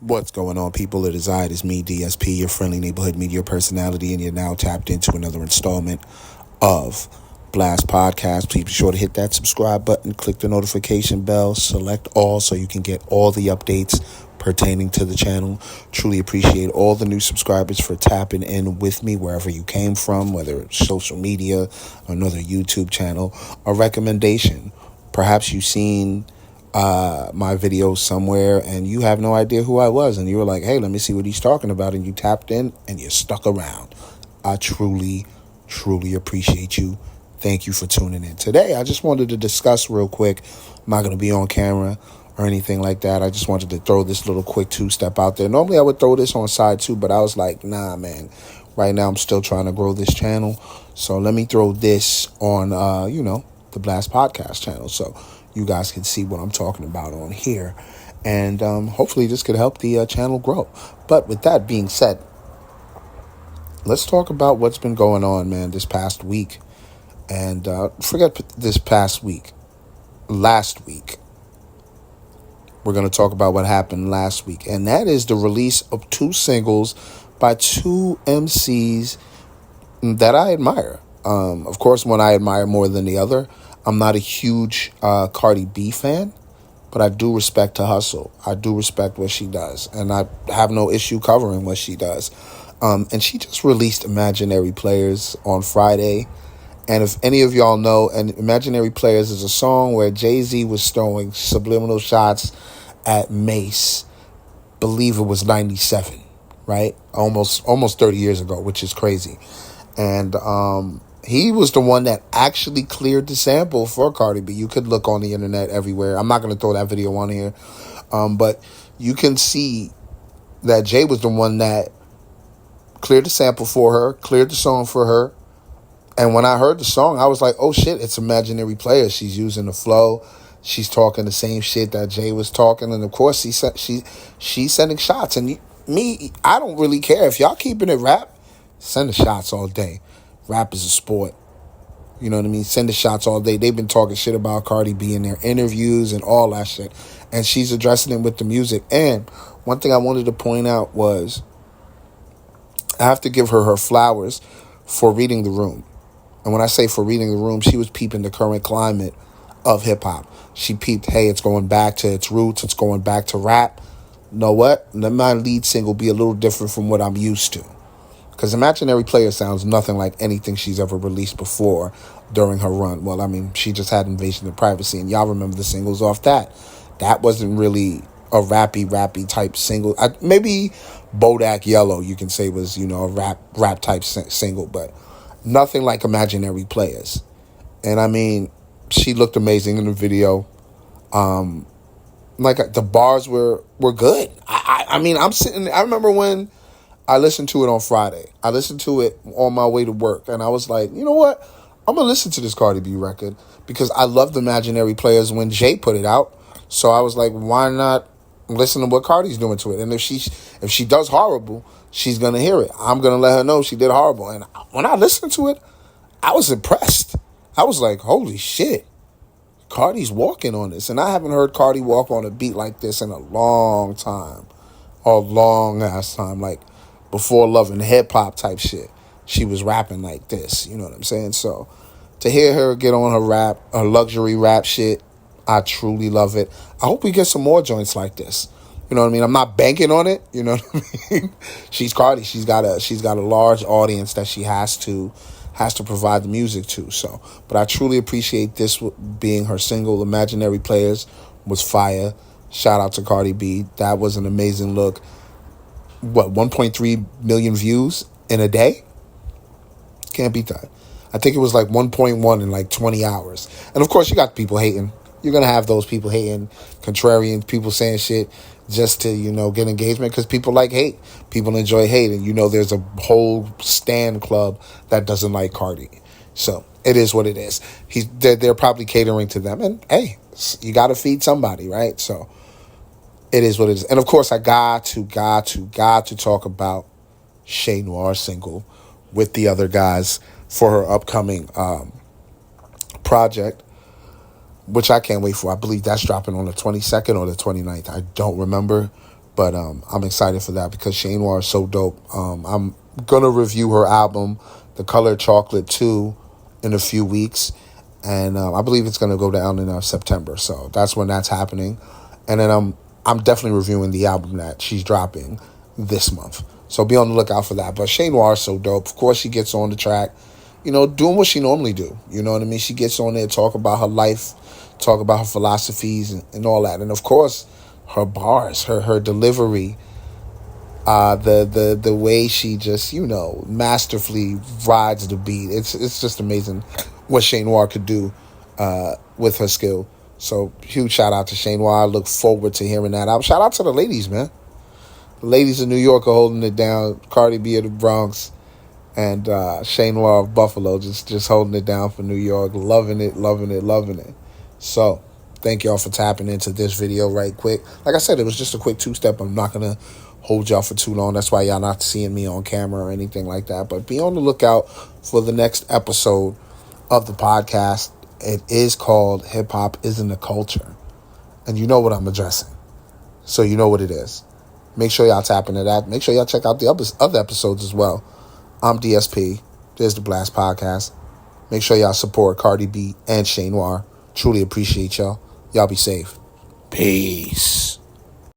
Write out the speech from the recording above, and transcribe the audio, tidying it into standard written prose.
What's going on, people? It is me, DSP, your friendly neighborhood media personality, and you're now tapped into another installment of Blast Podcast. Please be sure to hit that subscribe button, click the notification bell, select all so you can get all the updates pertaining to the channel. Truly appreciate all the new subscribers for tapping in with me wherever you came from, whether it's social media, another YouTube channel, a recommendation. Perhaps you've seen my video somewhere and you have no idea who I was, and you were like, hey, let me see what he's talking about, and you tapped in and you stuck around. I truly appreciate you. Thank you for tuning in. Today, I just wanted to discuss real quick. I'm not going to be on camera or anything like that. I just wanted to throw this little quick two-step out there. Normally, I would throw this on side two, but I was like, nah, man. Right now, I'm still trying to grow this channel. So let me throw this on, the Blast Podcast channel. So you guys can see what I'm talking about on here. And hopefully this could help the channel grow. But with that being said, let's talk about what's been going on, man, this past week. And forget this past week. Last week. We're going to talk about what happened last week. And that is the release of two singles by two MCs that I admire. Of course, one I admire more than the other. I'm not a huge Cardi B fan, but I do respect her hustle. I do respect what she does, and I have no issue covering what she does. And she just released Imaginary Players on Friday. And if any of y'all know, and Imaginary Players is a song where Jay-Z was throwing subliminal shots at Mace. Believe it was 97, right? Almost 30 years ago, which is crazy. And he was the one that actually cleared the sample for Cardi B. You could look on the internet everywhere. I'm not going to throw that video on here. But you can see that Jay was the one that cleared the sample for her, cleared the song for her. And when I heard the song, I was like, oh, shit, it's Imaginary Players. She's using the flow. She's talking the same shit that Jay was talking. And, of course, she's sending shots. And I don't really care. If y'all keeping it rap, send the shots all day. Rap is a sport. You know what I mean? Send the shots all day. They've been talking shit about Cardi B in their interviews and all that shit. And she's addressing it with the music. And one thing I wanted to point out was I have to give her flowers for reading the room. And when I say for reading the room, she was peeping the current climate of hip-hop. She peeped, hey, it's going back to its roots. It's going back to rap. You know what? Let my lead single be a little different from what I'm used to. Because Imaginary Player sounds nothing like anything she's ever released before during her run. Well, I mean, she just had Invasion of Privacy, and y'all remember the singles off that. That wasn't really a rappy type single. Maybe Bodak Yellow, you can say, was, a rap type single, but nothing like Imaginary Players. And I mean, she looked amazing in the video. Like the bars were good. I mean, I remember when I listened to it on Friday. I listened to it on my way to work. And I was like, you know what? I'm going to listen to this Cardi B record because I loved Imaginary Players when Jay put it out. So I was like, why not listen to what Cardi's doing to it? And if she does horrible, she's going to hear it. I'm going to let her know she did horrible. And when I listened to it, I was impressed. I was like, holy shit. Cardi's walking on this. And I haven't heard Cardi walk on a beat like this in a long time. A long ass time. Like, before Love and Hip Hop type shit, she was rapping like this. You know what I'm saying? So to hear her get on her luxury rap shit, I truly love it. I hope we get some more joints like this. You know what I mean? I'm not banking on it. You know what I mean? She's Cardi. She's got a large audience that she has to provide the music to. So, but I truly appreciate this being her single. Imaginary Players was fire. Shout out to Cardi B. That was an amazing look. 1.3 million views in a day? Can't beat that. I think it was like 1.1 in like 20 hours. And of course, you got people hating. You're going to have those people hating, contrarian people saying shit just to, get engagement because people like hate. People enjoy hate. And, there's a whole stan club that doesn't like Cardi. So it is what it is. They're probably catering to them. And, hey, you got to feed somebody, right? So it is what it is. And, of course, I got to talk about Che Noir single with the other guys for her upcoming project, which I can't wait for. I believe that's dropping on the 22nd or the 29th. I don't remember. But I'm excited for that because Che Noir is so dope. I'm going to review her album, The Color Chocolate 2, in a few weeks. And I believe it's going to go down in September. So that's when that's happening. And then I'm definitely reviewing the album that she's dropping this month. So be on the lookout for that. But Che Noir is so dope. Of course, she gets on the track, doing what she normally do. You know what I mean? She gets on there, talk about her life, talk about her philosophies and all that. And of course, her bars, her delivery, the way she just, masterfully rides the beat. It's just amazing what Che Noir could do with her skill. So huge shout out to Che Noir. I look forward to hearing that album. Shout out to the ladies, man. The ladies in New York are holding it down. Cardi B of the Bronx and Che Noir of Buffalo just holding it down for New York. Loving it, loving it, loving it. So thank y'all for tapping into this video right quick. Like I said, it was just a quick two-step. I'm not going to hold y'all for too long. That's why y'all not seeing me on camera or anything like that. But be on the lookout for the next episode of the podcast. It is called Hip Hop Isn't a Culture. And you know what I'm addressing. So you know what it is. Make sure y'all tap into that. Make sure y'all check out the other episodes as well. I'm DSP. There's the Blast Podcast. Make sure y'all support Cardi B and Che Noir. Truly appreciate y'all. Y'all be safe. Peace.